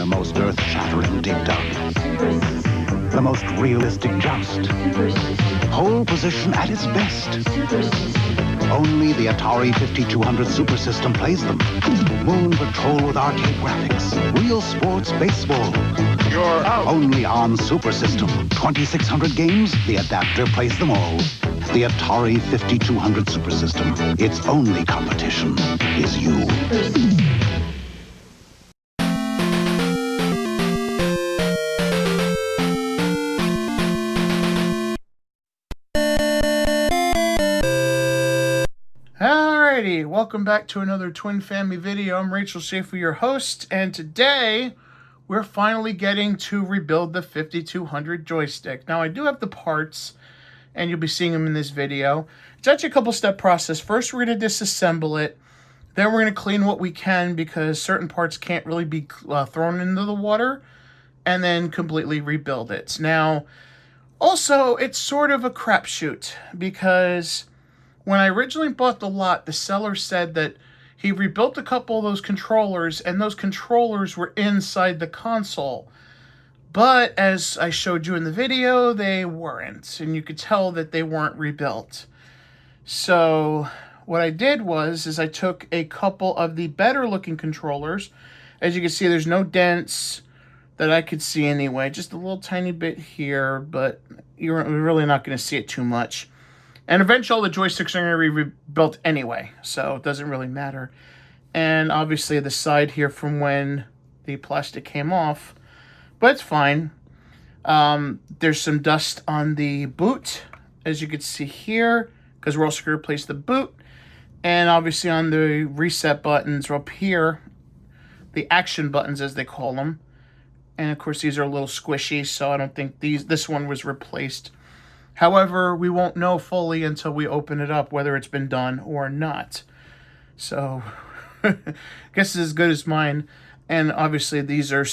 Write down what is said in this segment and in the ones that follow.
the most earth-shattering dig dug. The most realistic joust. Pole position at its best. Only the Atari 5200 Super System plays them. Moon Patrol with arcade graphics. Real sports baseball. You're out. Only on Super System. 2600 games, the adapter plays them all. The Atari 5200 Super System. Its only competition is you. Alrighty, welcome back to another Twin Family video. I'm Rachel Schaefer, your host, and today we're finally getting to rebuild the 5200 joystick. Now, I do have the parts, and you'll be seeing them in this video. It's actually a couple-step process. First, we're going to disassemble it. Then we're going to clean what we can because certain parts can't really be thrown into the water, and then completely rebuild it. Now, also, it's sort of a crapshoot because when I originally bought the lot, the seller said that he rebuilt a couple of those controllers, and those controllers were inside the console. But as I showed you in the video, they weren't, and you could tell that they weren't rebuilt. So what I did is I took a couple of the better looking controllers. As you can see, there's no dents that I could see anyway, just a little tiny bit here, but you're really not going to see it too much. And eventually all the joysticks are going to be rebuilt anyway, so it doesn't really matter. And obviously the side here from when the plastic came off, but it's fine. There's some dust on the boot, as you can see here, because we're also going to replace the boot. And obviously on the reset buttons are up here, the action buttons as they call them. And of course these are a little squishy, so I don't think this one was replaced. However, we won't know fully until we open it up whether it's been done or not. So, I guess it's as good as mine. And obviously, these are a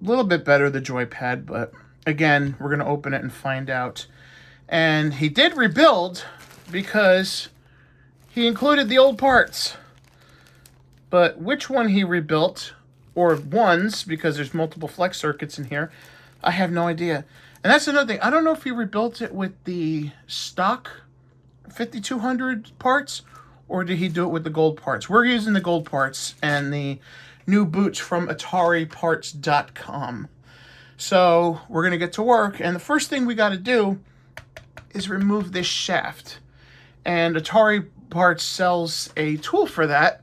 little bit better, the joypad. But again, we're going to open it and find out. And he did rebuild because he included the old parts. But which one he rebuilt, or ones, because there's multiple flex circuits in here, I have no idea. And that's another thing. I don't know if he rebuilt it with the stock 5200 parts or did he do it with the gold parts. We're using the gold parts and the new boots from AtariParts.com. So we're going to get to work. And the first thing we got to do is remove this shaft. And Atari Parts sells a tool for that.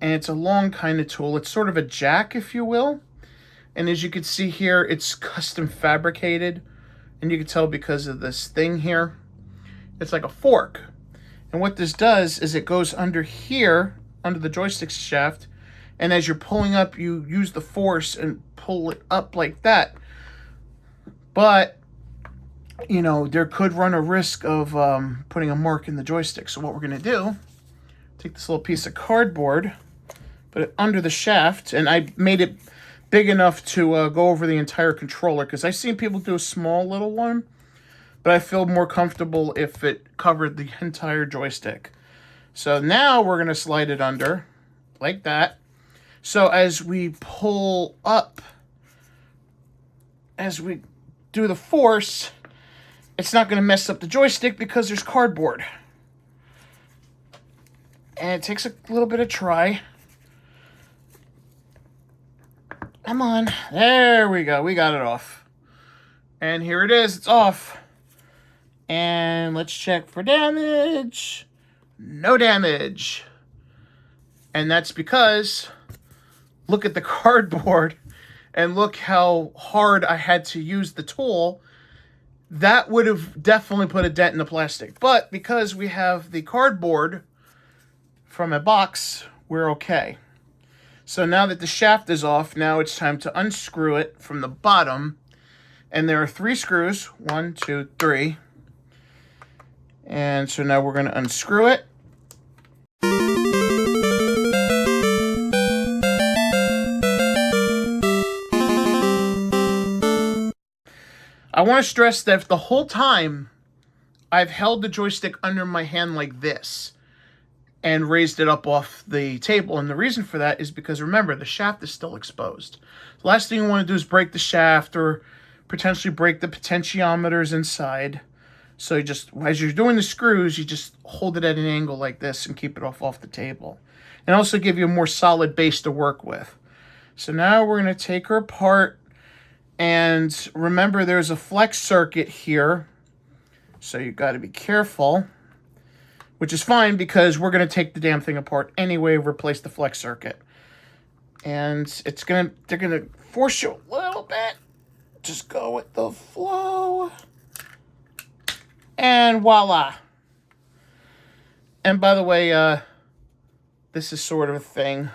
And it's a long kind of tool. It's sort of a jack, if you will. And as you can see here, it's custom fabricated. And you can tell because of this thing here. It's like a fork. And what this does is it goes under here, under the joystick shaft. And as you're pulling up, you use the force and pull it up like that. But, you know, there could run a risk of putting a mark in the joystick. So what we're going to do, take this little piece of cardboard, put it under the shaft. And I made it big enough to go over the entire controller, because I've seen people do a small little one, but I feel more comfortable if it covered the entire joystick. So now we're going to slide it under like that. So as we pull up, as we do the force, it's not going to mess up the joystick because there's cardboard. And it takes a little bit of try. Come on. There we go. We got it off. And here it is. It's off. And let's check for damage. No damage. And that's because look at the cardboard and look how hard I had to use the tool. That would have definitely put a dent in the plastic. But because we have the cardboard from a box, we're okay. So now that the shaft is off, now it's time to unscrew it from the bottom. And there are 3 screws. 1, 2, 3. And so now we're going to unscrew it. I want to stress that the whole time I've held the joystick under my hand like this. and raised it up off the table. And the reason for that is because, remember, the shaft is still exposed. The last thing you want to do is break the shaft or potentially break the potentiometers inside. So you just, as you're doing the screws, you just hold it at an angle like this and keep it off the table. And also give you a more solid base to work with. So now we're going to take her apart. And remember, there's a flex circuit here. So you've got to be careful. Which is fine because we're going to take the damn thing apart anyway, replace the flex circuit. And they're going to force you a little bit. Just go with the flow. And voila. And by the way, this is sort of a thing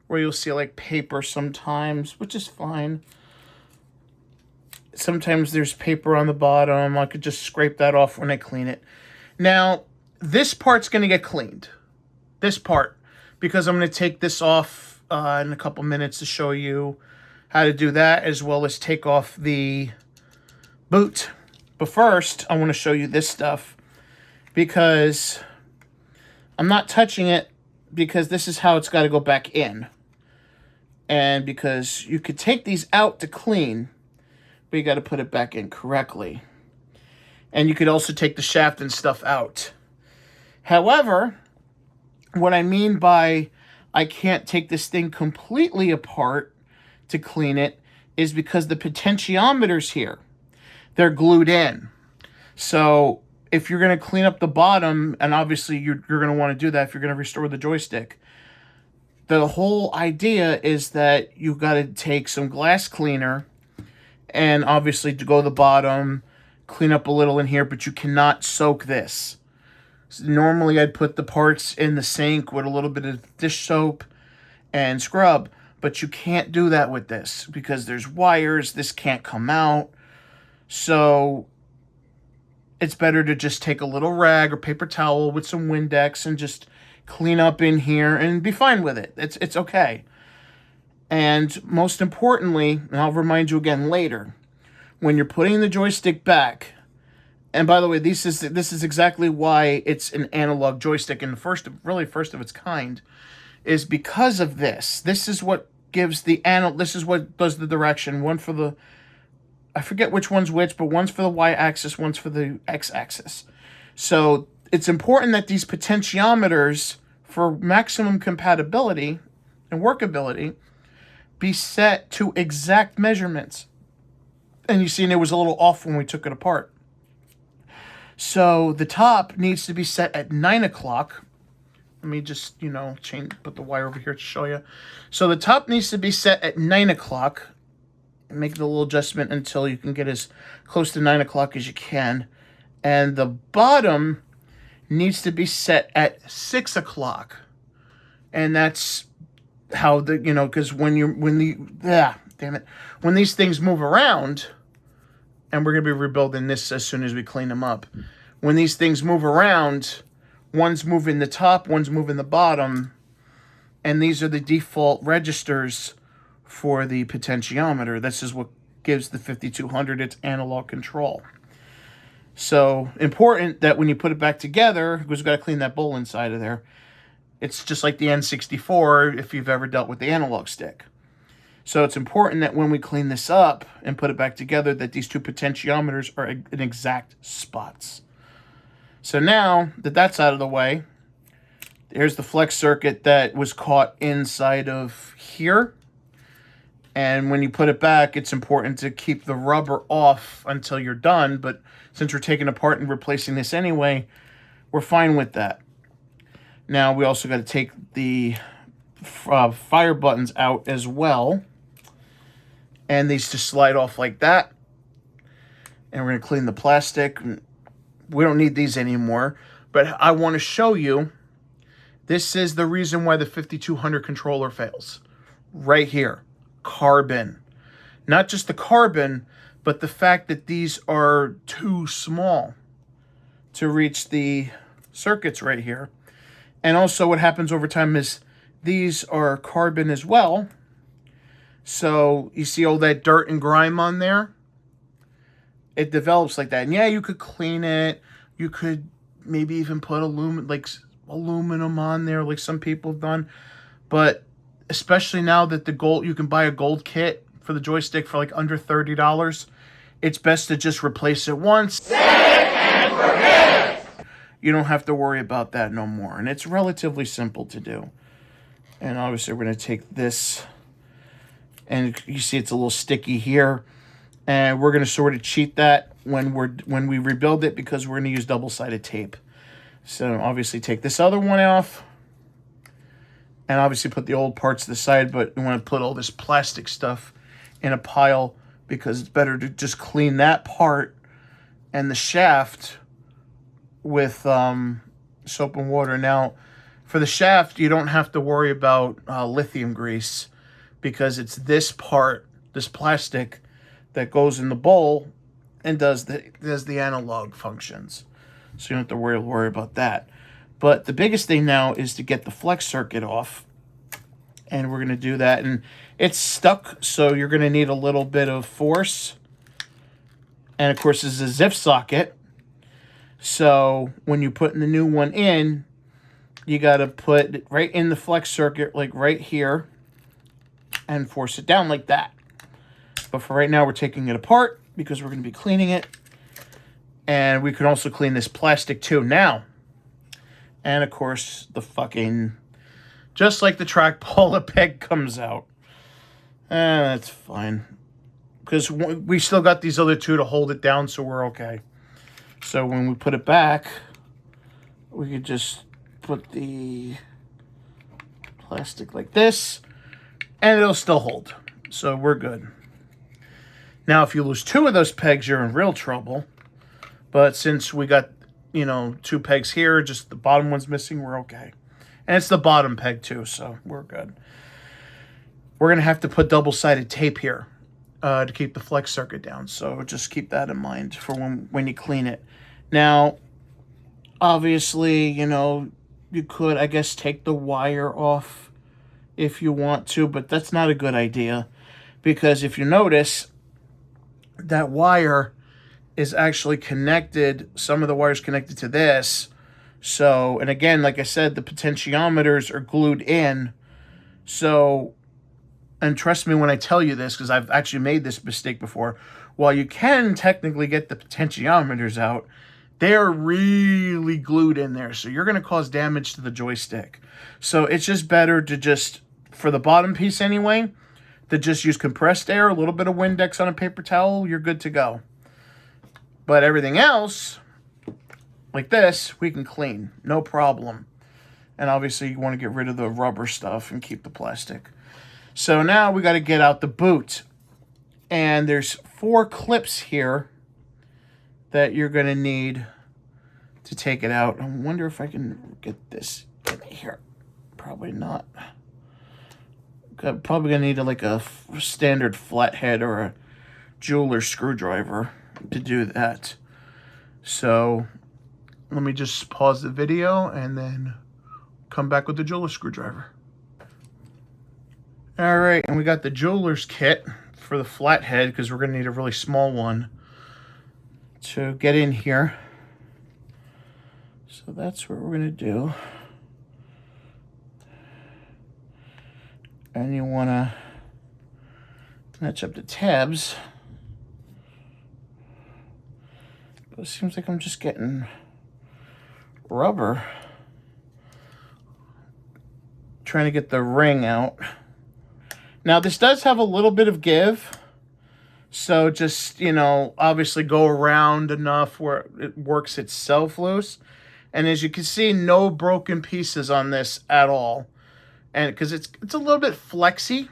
where you'll see like paper sometimes, which is fine. Sometimes there's paper on the bottom. I could just scrape that off when I clean it. Now, this part's going to get cleaned. This part. Because I'm going to take this off in a couple minutes to show you how to do that, as well as take off the boot. But first, I want to show you this stuff. Because I'm not touching it, because this is how it's got to go back in. And because you could take these out to clean, but you got to put it back in correctly. And you could also take the shaft and stuff out. However, what I mean by I can't take this thing completely apart to clean it is because the potentiometers here, they're glued in. So if you're going to clean up the bottom, and obviously you're going to want to do that if you're going to restore the joystick, the whole idea is that you've got to take some glass cleaner and obviously to go to the bottom, clean up a little in here, but you cannot soak this. So normally I'd put the parts in the sink with a little bit of dish soap and scrub, but you can't do that with this because there's wires. This can't come out. So it's better to just take a little rag or paper towel with some Windex and just clean up in here and be fine with it. It's okay. And most importantly, and I'll remind you again later, when you're putting the joystick back, and by the way, this is exactly why it's an analog joystick and first of its kind, is because of this. This is what gives the this is what does the direction. One for the, I forget which one's which, but one's for the y-axis, one's for the x-axis. So it's important that these potentiometers, for maximum compatibility and workability, be set to exact measurements. And you see, it was a little off when we took it apart. So the top needs to be set at 9 o'clock. Let me just, put the wire over here to show you. So the top needs to be set at 9 o'clock. Make the little adjustment until you can get as close to 9 o'clock as you can. And the bottom needs to be set at 6 o'clock. And that's how because when these things move around, and we're going to be rebuilding this as soon as we clean them up. When these things move around, one's moving the top, one's moving the bottom, and these are the default registers for the potentiometer. This is what gives the 5200 its analog control. So important that when you put it back together, because we've got to clean that bowl inside of there, it's just like the N64 if you've ever dealt with the analog stick. So it's important that when we clean this up and put it back together, that these two potentiometers are in exact spots. So now that that's out of the way, there's the flex circuit that was caught inside of here. And when you put it back, it's important to keep the rubber off until you're done. But since we're taking it apart and replacing this anyway, we're fine with that. Now we also got to take the fire buttons out as well. And these just slide off like that. And we're going to clean the plastic. We don't need these anymore. But I want to show you, this is the reason why the 5200 controller fails. Right here. Carbon. Not just the carbon, but the fact that these are too small to reach the circuits right here. And also what happens over time is these are carbon as well. So you see all that dirt and grime on there? it develops like that. And yeah, you could clean it. You could maybe even put aluminum on there like some people have done. But especially now that the gold, you can buy a gold kit for the joystick for like under $30. It's best to just replace it once. Set and forget! You don't have to worry about that no more. And it's relatively simple to do. And obviously we're going to take this, and you see it's a little sticky here. And we're going to sort of cheat that when we rebuild it, because we're going to use double-sided tape. So obviously take this other one off. And obviously put the old parts to the side, but you want to put all this plastic stuff in a pile, because it's better to just clean that part and the shaft with soap and water. Now, for the shaft, you don't have to worry about lithium grease, because it's this part, this plastic, that goes in the bowl and does the analog functions. So you don't have to worry about that. But the biggest thing now is to get the flex circuit off. And we're going to do that. And it's stuck, so you're going to need a little bit of force. And, of course, this is a ZIF socket. So when you put the new one in, you got to put it right in the flex circuit, like right here, and force it down like that. But for right now, we're taking it apart because we're going to be cleaning it. And we can also clean this plastic too now. And, of course, the fucking... just like the trackball, the peg comes out. That's fine. Because we still got these other two to hold it down, so we're okay. So when we put it back, we could just put the plastic like this, and it'll still hold. So we're good. Now, if you lose two of those pegs, you're in real trouble. But since we got, you know, two pegs here, just the bottom one's missing, we're okay. And it's the bottom peg too, so we're good. We're going to have to put double-sided tape here to keep the flex circuit down. So just keep that in mind for when you clean it. Now, obviously, you know, you could, I guess, take the wire off if you want to, but that's not a good idea. Because if you notice, that wire is actually connected, some of the wires connected to this. So, and again, like I said, the potentiometers are glued in. So, and trust me when I tell you this, because I've actually made this mistake before. While you can technically get the potentiometers out, they're really glued in there. So you're going to cause damage to the joystick. So it's just better to just, for the bottom piece anyway, to just use compressed air, a little bit of Windex on a paper towel, you're good to go. But everything else, like this, we can clean, no problem. And obviously you want to get rid of the rubber stuff and keep the plastic. So now we got to get out the boot. And there's 4 clips here that you're going to need to take it out. I wonder if I can get this in here. Probably not. Probably going to need like a standard flathead or a jeweler's screwdriver to do that. So let me just pause the video and then come back with the jeweler's screwdriver. All right, and we got the jeweler's kit for the flathead because we're going to need a really small one to get in here. So that's what we're going to do. And you want to match up the tabs. But it seems like I'm just getting rubber. Trying to get the ring out. Now, this does have a little bit of give. So just, you know, obviously go around enough where it works itself loose. And as you can see, no broken pieces on this at all. And because it's a little bit flexy.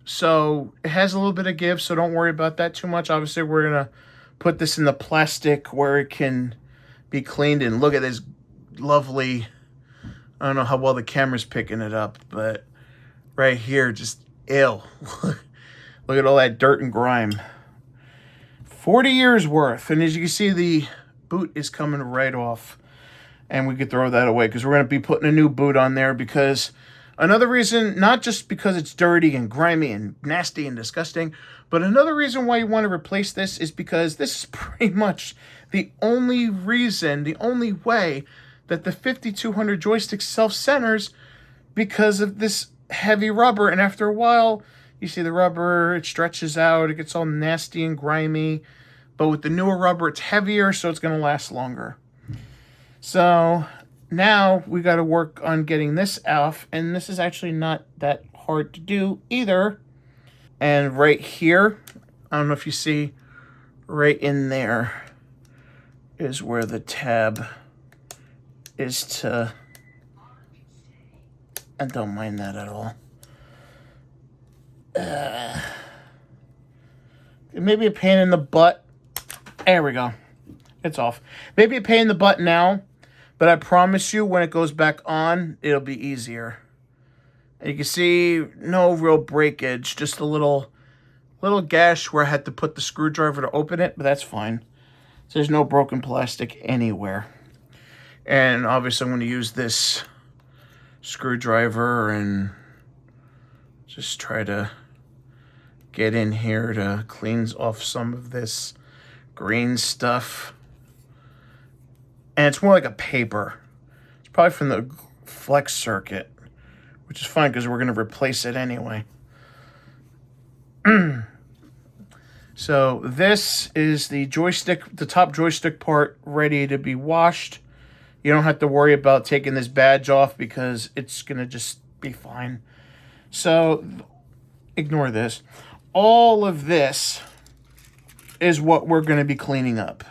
So it has a little bit of give, so don't worry about that too much. Obviously, we're going to put this in the plastic where it can be cleaned. And look at this lovely, I don't know how well the camera's picking it up, but right here, just ew. Look at all that dirt and grime. 40 years worth. And as you can see, the boot is coming right off. And we could throw that away because we're going to be putting a new boot on there. Because another reason, not just because it's dirty and grimy and nasty and disgusting, but another reason why you want to replace this is because this is pretty much the only reason, the only way that the 5200 joystick self-centers because of this heavy rubber. And after a while, you see the rubber, it stretches out, it gets all nasty and grimy. But with the newer rubber, it's heavier, so it's going to last longer. So now we got to work on getting this off, and this is actually not that hard to do either. And right here, I don't know if you see, right in there is where the tab is to, I don't mind that at all. It may be a pain in the butt. There we go. It's off. Maybe a pain in the butt now, but I promise you when it goes back on, it'll be easier. And you can see no real breakage, just a little gash where I had to put the screwdriver to open it, but that's fine. So there's no broken plastic anywhere. And obviously I'm going to use this screwdriver and just try to get in here to clean off some of this green stuff. And it's more like a paper. It's probably from the flex circuit, which is fine because we're going to replace it anyway. So this is the joystick, the top joystick part, ready to be washed. You don't have to worry about taking this badge off because it's going to just be fine. So ignore this. All of this is what we're going to be cleaning up,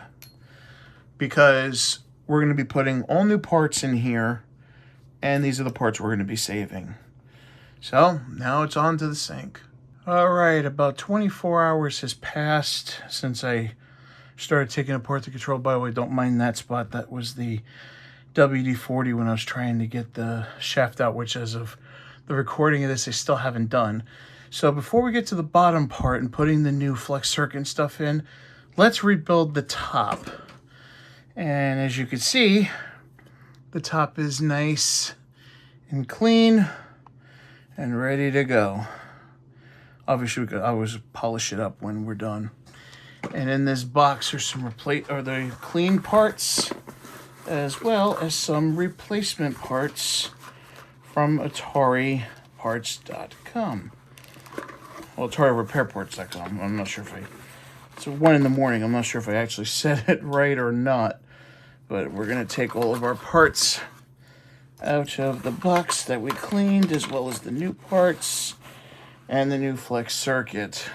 because we're going to be putting all new parts in here, and these are the parts we're going to be saving. So now it's on to the sink. All right, about 24 hours has passed since I started taking apart the control. By the way, don't mind that spot. That was the WD-40 when I was trying to get the shaft out, which as of the recording of this, I still haven't done. So before we get to the bottom part and putting the new flex circuit and stuff in, let's rebuild the top. And as you can see, the top is nice and clean and ready to go. Obviously, we could always polish it up when we're done. And in this box are some the clean parts, as well as some replacement parts from AtariParts.com. Well, AtariRepairParts.com. I'm not sure if it's 1 in the morning. I'm not sure if I actually said it right or not. But we're going to take all of our parts out of the box that we cleaned, as well as the new parts and the new flex circuit.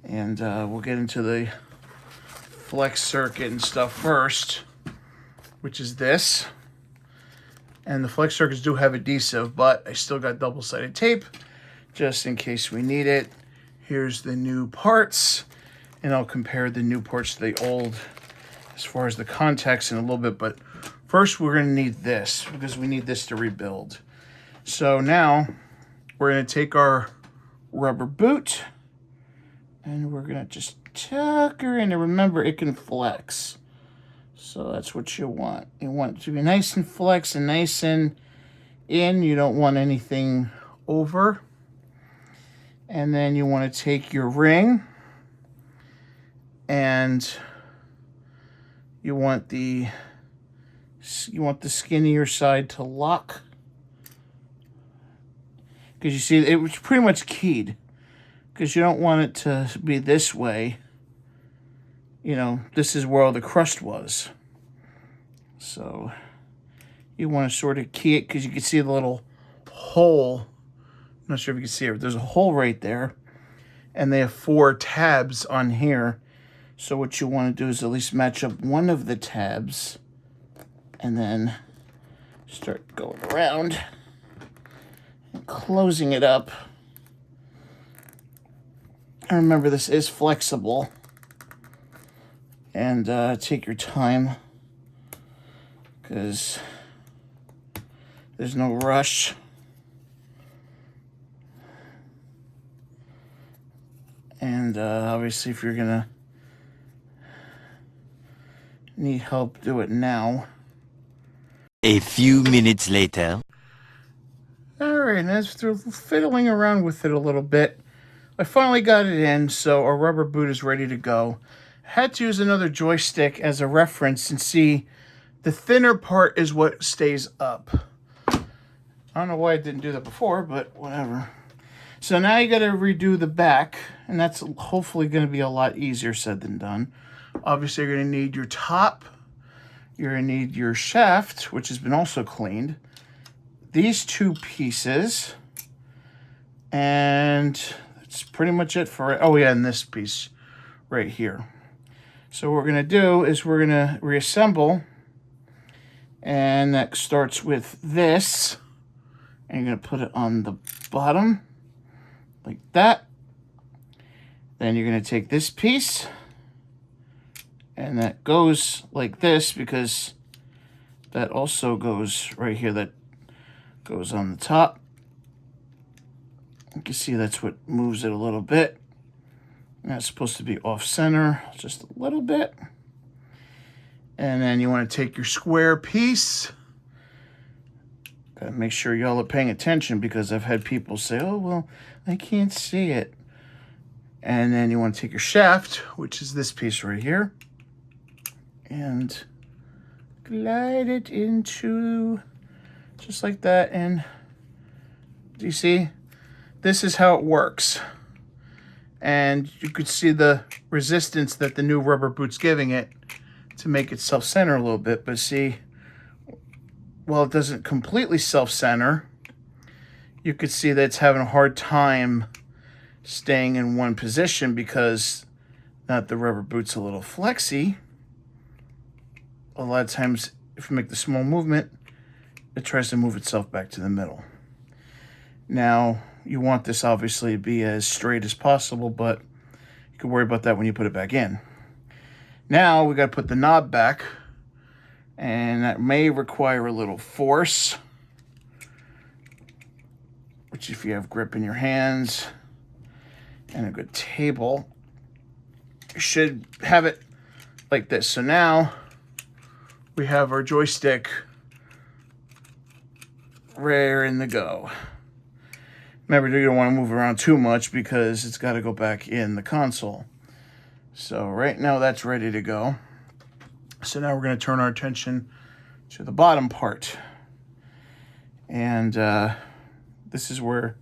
And we'll get into the flex circuit and stuff first, which is this. And the flex circuits do have adhesive, but I still got double-sided tape just in case we need it. Here's the new parts, and I'll compare the new parts to the old as far as the contacts in a little bit. But first we're going to need this, because we need this to rebuild. So now we're going to take our rubber boot, and we're going to just tuck her in. And remember, it can flex. So that's what you want. You want it to be nice and flex and nice and in. You don't want anything over. And then you want to take your ring, and you want the skinnier side to lock. Because you see, it was pretty much keyed. Because you don't want it to be this way. You know, this is where all the crust was. So you want to sort of key it, because you can see the little hole. I'm not sure if you can see it, but there's a hole right there. And they have 4 tabs on here. So what you want to do is at least match up one of the tabs, and then start going around and closing it up. And remember, this is flexible. And take your time, because there's no rush. And obviously, if you're gonna need help, do it now. A few minutes later. Alright, and after fiddling around with it a little bit, I finally got it in, so our rubber boot is ready to go. I had to use another joystick as a reference and see The thinner part is what stays up. I don't know why I didn't do that before, but whatever. So now you got to redo the back, and that's hopefully going to be a lot easier said than done. Obviously, you're going to need your top. You're going to need your shaft, which has been also cleaned. These two pieces. And that's pretty much it for it. Oh, yeah, and this piece right here. So what we're going to do is we're going to reassemble. And that starts with this. And you're going to put it on the bottom. Like that. Then you're going to take this piece. And that goes like this because that also goes right here. That goes on the top. You can see that's what moves it a little bit. And that's supposed to be off center just a little bit. And then you want to take your square piece. Gotta make sure y'all are paying attention because I've had people say, oh, well, I can't see it. And then you want to take your shaft, which is this piece right here, and glide it into just like that. And do you see? This is how it works. And you could see the resistance that the new rubber boot's giving it to make it self-center a little bit. But see, while it doesn't completely self-center, you could see that it's having a hard time staying in one position because now that the rubber boot's a little flexy, a lot of times if you make the small movement, it tries to move itself back to the middle. Now, you want this obviously to be as straight as possible, but you can worry about that when you put it back in. Now, we got to put the knob back, and that may require a little force, which if you have grip in your hands and a good table, you should have it like this. So now we have our joystick raring to go. Remember, you don't want to move around too much because it's got to go back in the console. So right now that's ready to go. So now we're going to turn our attention to the bottom part. And this is where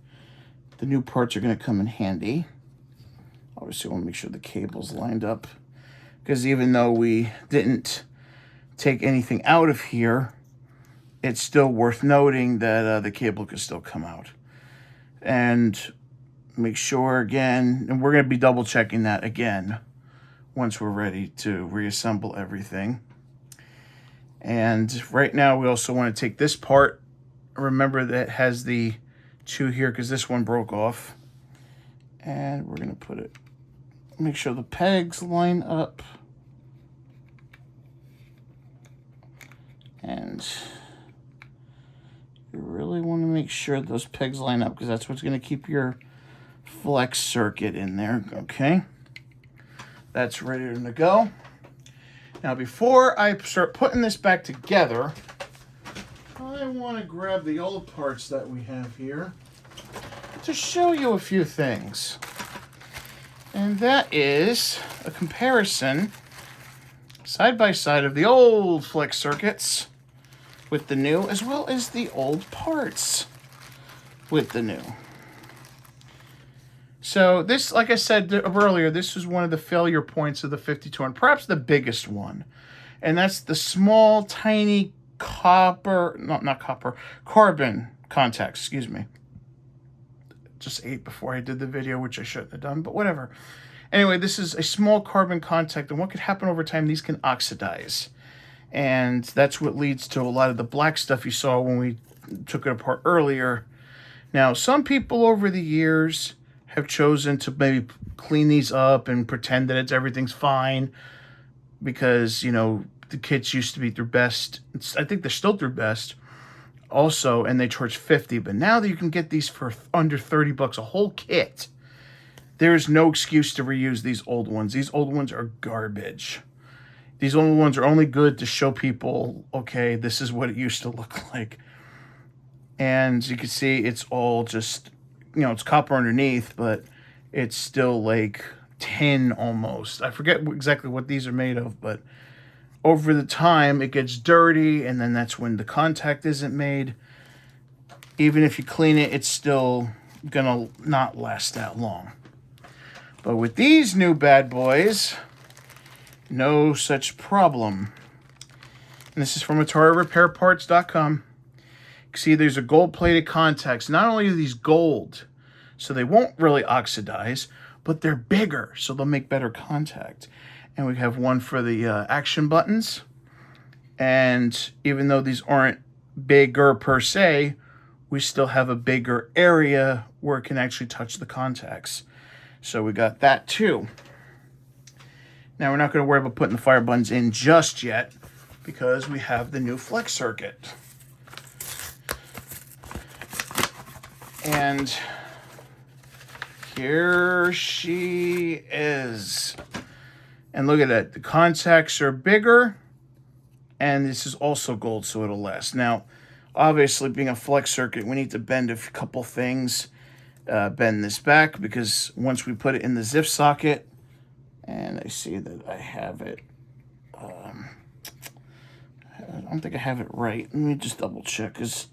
the new parts are going to come in handy. Obviously, I want to make sure the cable's lined up. Because even though we didn't take anything out of here, it's still worth noting that the cable could still come out. And make sure again, and we're going to be double checking that again once we're ready to reassemble everything. And right now we also want to take this part. Remember that it has the two here because this one broke off. And we're going to put it, make sure the pegs line up. And you really want to make sure those pegs line up because that's what's going to keep your flex circuit in there. Okay. That's ready to go. Now, before I start putting this back together, I want to grab the old parts that we have here to show you a few things. And that is a comparison side by side of the old flex circuits with the new, as well as the old parts with the new. So this, like I said earlier, this is one of the failure points of the 5200, perhaps the biggest one. And that's the small, tiny carbon contacts, excuse me. Just ate before I did the video, which I shouldn't have done, but whatever. Anyway, this is a small carbon contact, and what could happen over time, these can oxidize. And that's what leads to a lot of the black stuff you saw when we took it apart earlier. Now, some people over the years have chosen to maybe clean these up and pretend that everything's fine because, you know, the kits used to be their best. I think they're still their best also, and they charge $50. But now that you can get these for under $30 a whole kit, there's no excuse to reuse these old ones. These old ones are garbage. These old ones are only good to show people, okay, this is what it used to look like. And you can see it's all just, you know, it's copper underneath, but it's still like tin almost. I forget exactly what these are made of, but over the time it gets dirty, and then that's when the contact isn't made. Even if you clean it, it's still gonna not last that long. But with these new bad boys, no such problem. And this is from AtariRepairParts.com. You can see there's a gold-plated contacts. Not only are these gold, so they won't really oxidize, but they're bigger, so they'll make better contact. And we have one for the action buttons. And even though these aren't bigger per se, we still have a bigger area where it can actually touch the contacts. So we got that too. Now we're not going to worry about putting the fire buttons in just yet because we have the new flex circuit. And here she is. And look at that. The contacts are bigger. And this is also gold, so it'll last. Now, obviously, being a flex circuit, we need to bend a couple things. Bend this back because once we put it in the ZIF socket, and I see that I have it. I don't think I have it right. Let me just double check because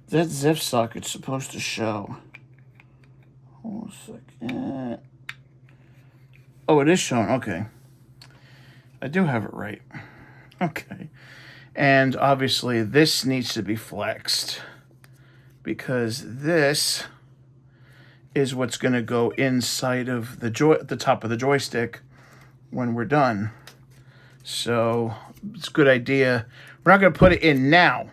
that ZIF socket's supposed to show. Hold a second. Oh, it is showing. Okay. I do have it right. Okay. And obviously this needs to be flexed because this is what's going to go inside of the top of the joystick when we're done. So it's a good idea. We're not going to put it in now,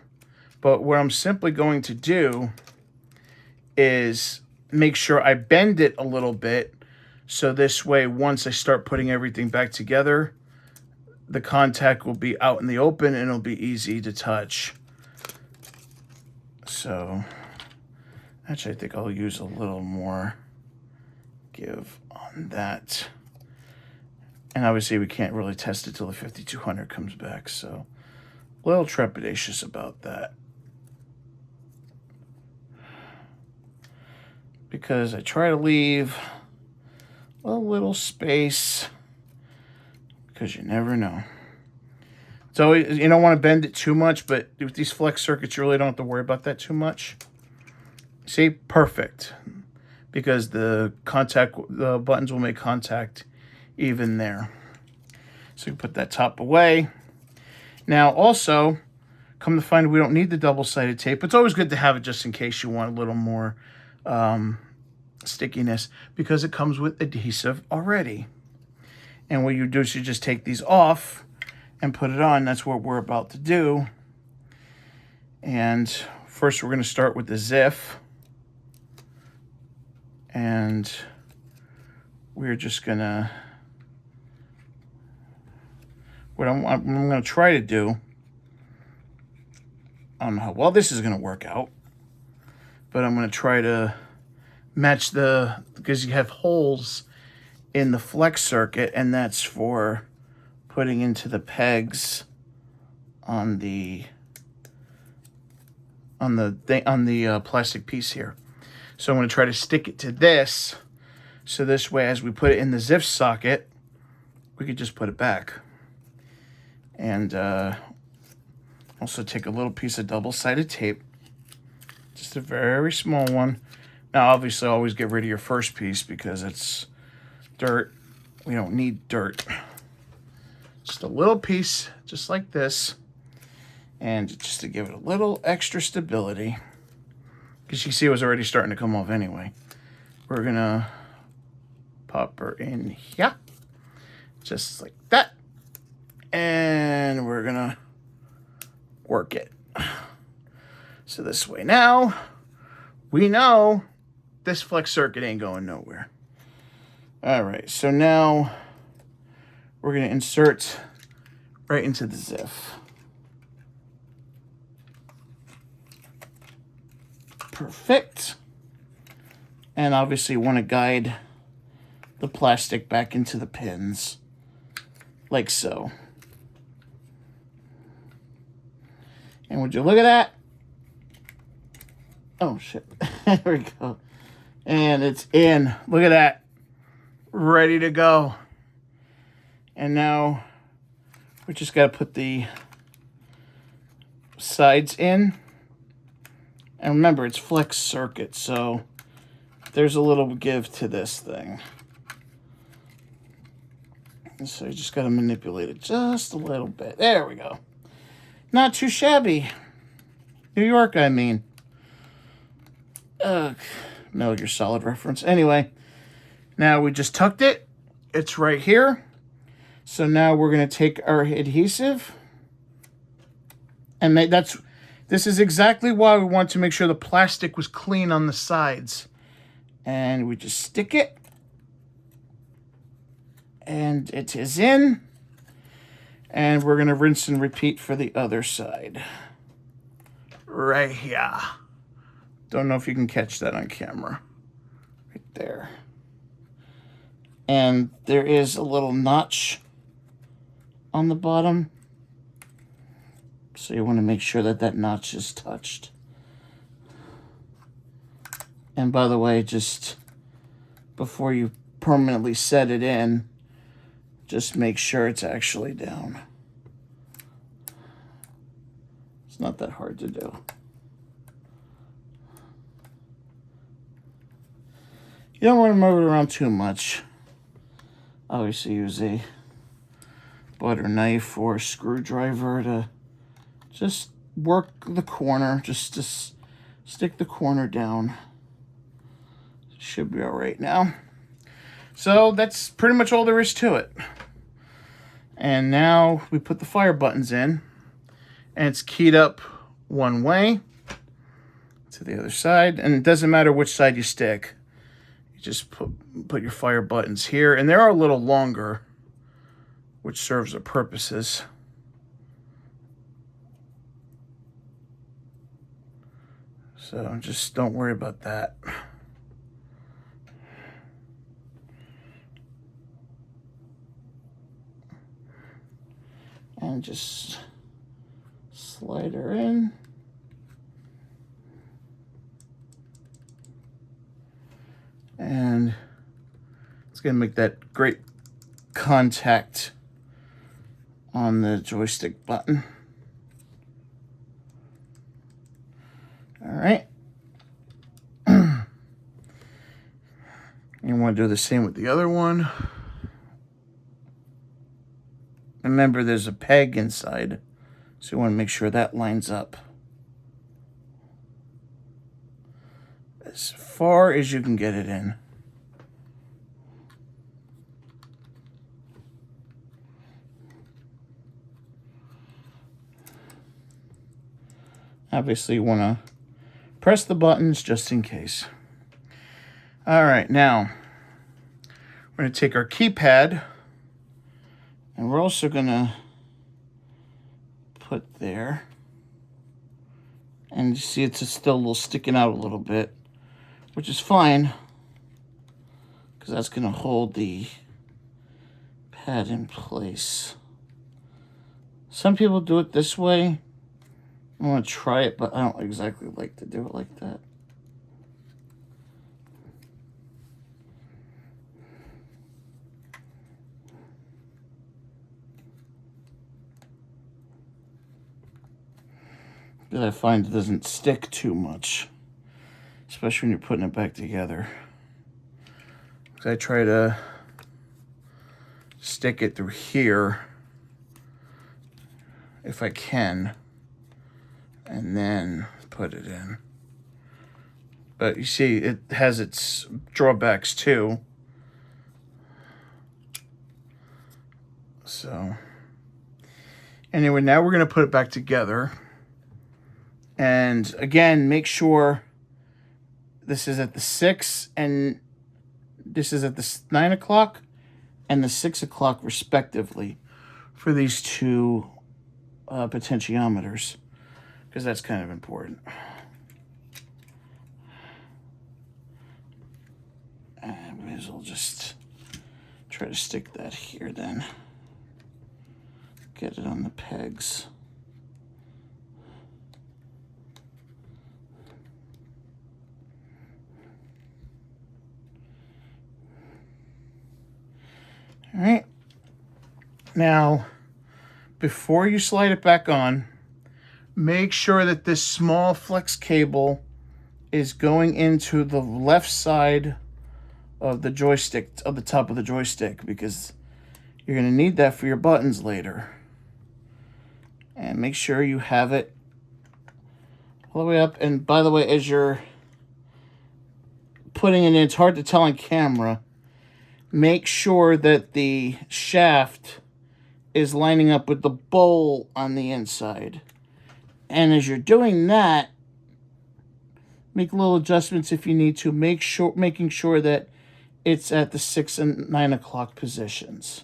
but what I'm simply going to do is make sure I bend it a little bit so this way once I start putting everything back together, the contact will be out in the open and it'll be easy to touch. So actually, I think I'll use a little more give on that. And obviously, we can't really test it till the 5200 comes back. So a little trepidatious about that. Because I try to leave a little space. Because you never know. So you don't want to bend it too much, but with these flex circuits, you really don't have to worry about that too much. See, perfect. Because the buttons will make contact even there. So you put that top away. Now also, come to find we don't need the double-sided tape. It's always good to have it just in case you want a little more stickiness because it comes with adhesive already. And what you do is you just take these off and put it on. That's what we're about to do. And first we're going to start with the ZIF. And we're just going to... What I'm going to try to do... I don't know how well this is going to work out. But I'm going to try to match because you have holes in the flex circuit, and that's for putting into the pegs on the plastic piece here. So I'm going to try to stick it to this, so this way as we put it in the ZIF socket, we could just put it back. And also take a little piece of double-sided tape, just a very small one. Now obviously always get rid of your first piece because it's dirt. We don't need dirt. Just a little piece, just like this. And just to give it a little extra stability. Because you see it was already starting to come off anyway. We're going to pop her in here. Just like that. And we're going to work it. So this way now, we know this flex circuit ain't going nowhere. All right, so now we're going to insert right into the ZIF. Perfect. And obviously you want to guide the plastic back into the pins, like so. And would you look at that? Oh, shit. There we go. And it's in. Look at that. Ready to go. And now We just got to put the sides in. And remember, it's flex circuit, so there's a little give to this thing. And so you just got to manipulate it just a little bit. There we go. Not too shabby. New York, I mean. Know your solid reference. Anyway, now we just tucked it. It's right here. So now we're going to take our adhesive. And this is exactly why we want to make sure the plastic was clean on the sides. And we just stick it. And it is in. And we're going to rinse and repeat for the other side. Right here. Don't know if you can catch that on camera. Right there. And there is a little notch on the bottom. So you want to make sure that that notch is touched. And by the way, just before you permanently set it in, just make sure it's actually down. It's not that hard to do. You don't want to move it around too much. Obviously use a butter knife or a screwdriver to just work the corner, just to stick the corner down. Should be all right now. So that's pretty much all there is to it. And now we put the fire buttons in, and it's keyed up one way to the other side, and it doesn't matter which side you stick. You just put your fire buttons here, and they're a little longer, which serves their purposes. So just don't worry about that. And just slide her in. And it's going to make that great contact on the joystick button. All right. You want to do the same with the other one. Remember, there's a peg inside, so you want to make sure that lines up as far as you can get it in. Obviously, you want to press the buttons just in case. All right, now we're going to take our keypad, and we're also going to put there. And you see it's still a little sticking out a little bit, which is fine, because that's going to hold the pad in place. Some people do it this way. I want to try it, but I don't exactly like to do it like that. Because I find it doesn't stick too much, especially when you're putting it back together. Because I try to stick it through here if I can, and then put it in. But you see, it has its drawbacks too. So anyway, now we're going to put it back together. And again, make sure this is at the 6 and this is at the 9 o'clock and the 6 o'clock respectively for these two potentiometers, because that's kind of important. And we may as well just try to stick that here then. Get it on the pegs. All right. Now, before you slide it back on, make sure that this small flex cable is going into the left side of the joystick, of the top of the joystick, because you're going to need that for your buttons later. And make sure you have it all the way up. And by the way, as you're putting it in, it's hard to tell on camera, make sure that the shaft is lining up with the bowl on the inside. And as you're doing that, make little adjustments if you need to. Making sure that it's at the 6 and 9 o'clock positions.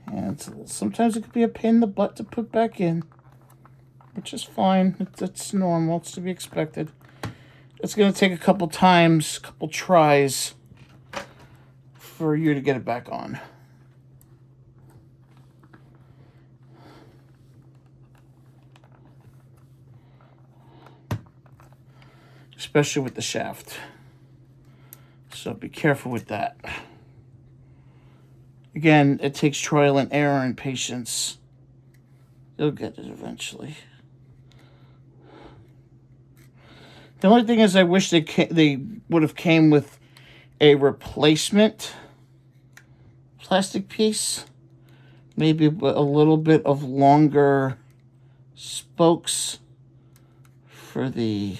And sometimes it could be a pain in the butt to put back in, which is fine. It's normal. It's to be expected. It's going to take a couple times, a couple tries for you to get it back on. Especially with the shaft. So be careful with that. Again, it takes trial and error and patience. You'll get it eventually. The only thing is, I wish they would have came with a replacement plastic piece. Maybe a little bit of longer spokes for the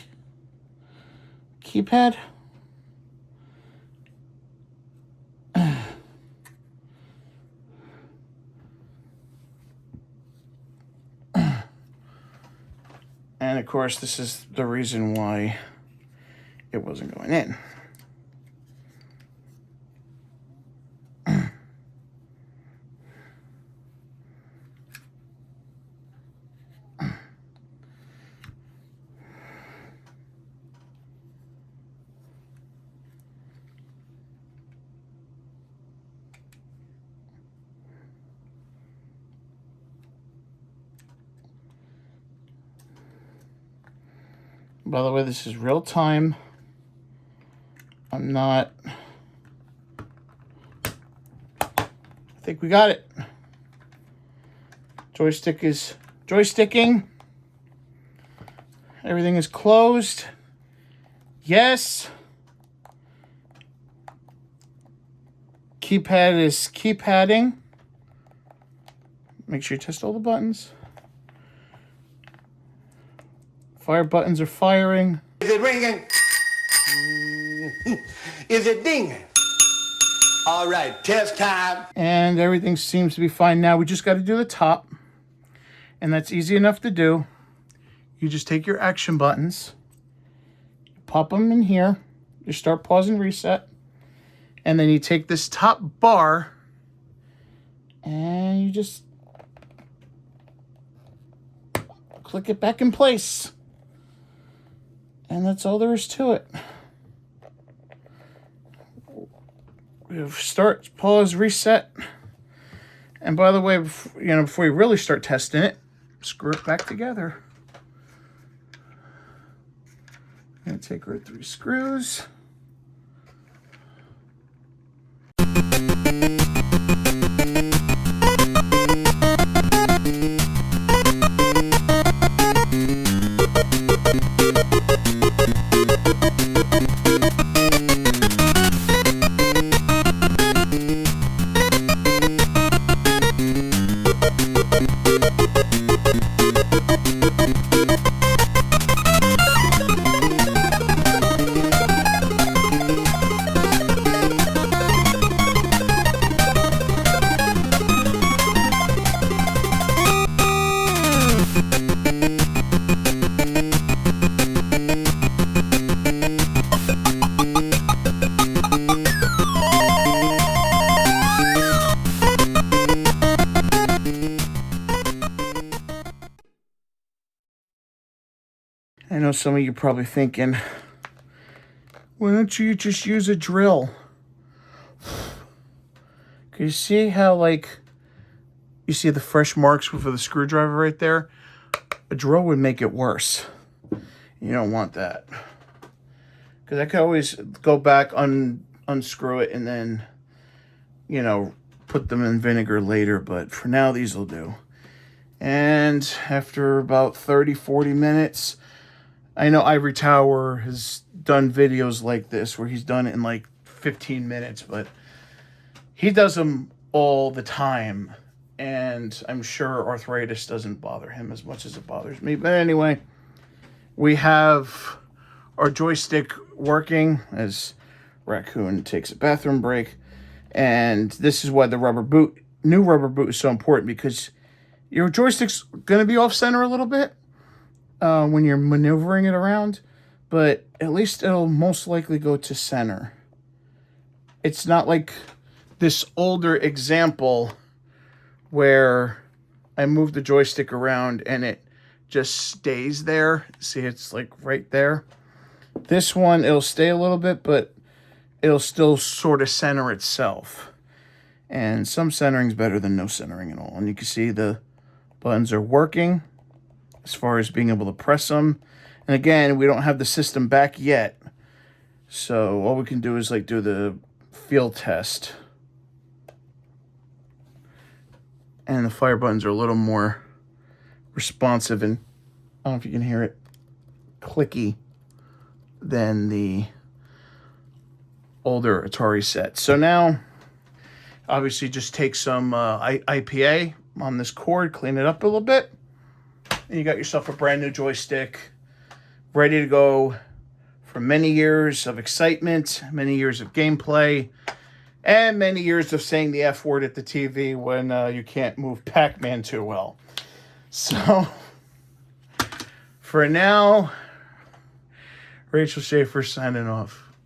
keypad. And of course, this is the reason why it wasn't going in. By the way, this is real time. I'm not... I think we got it. Joystick is joysticking. Everything is closed. Yes. Keypad is keypadding. Make sure you test all the buttons. Fire buttons are firing. Is it ringing? Is it dinging? All right, test time. And everything seems to be fine now. We just got to do the top. And that's easy enough to do. You just take your action buttons, pop them in here, you start, pause, and reset. And then you take this top bar and you just click it back in place. And that's all there is to it. Start, pause, reset. And by the way, before you really start testing it, screw it back together. I'm going to take our 3 screws. I know some of you are probably thinking, why don't you just use a drill? Can you see how, you see the fresh marks for the screwdriver right there? A drill would make it worse. You don't want that. because I could always go back, unscrew it, and then, you know, put them in vinegar later. But for now, these will do. And after about 30, 40 minutes, I know Ivory Tower has done videos like this where he's done it in like 15 minutes, but he does them all the time. And I'm sure arthritis doesn't bother him as much as it bothers me. But anyway, we have our joystick working as Raccoon takes a bathroom break. And this is why the new rubber boot is so important, because your joystick's going to be off center a little bit when you're maneuvering it around, but at least it'll most likely go to center. It's not like this older example where I move the joystick around and it just stays there. See, it's like right there. This one, it'll stay a little bit, but it'll still sort of center itself. And some centering's better than no centering at all. And you can see the buttons are working as far as being able to press them. And again, we don't have the system back yet. So all we can do is like do the field test. And the fire buttons are a little more responsive and, I don't know if you can hear it, clicky than the older Atari set. So now, obviously just take some IPA on this cord, clean it up a little bit, and you got yourself a brand new joystick ready to go for many years of excitement, many years of gameplay, and many years of saying the F word at the TV when you can't move Pac-Man too well. So, for now, Rachel Schaefer signing off.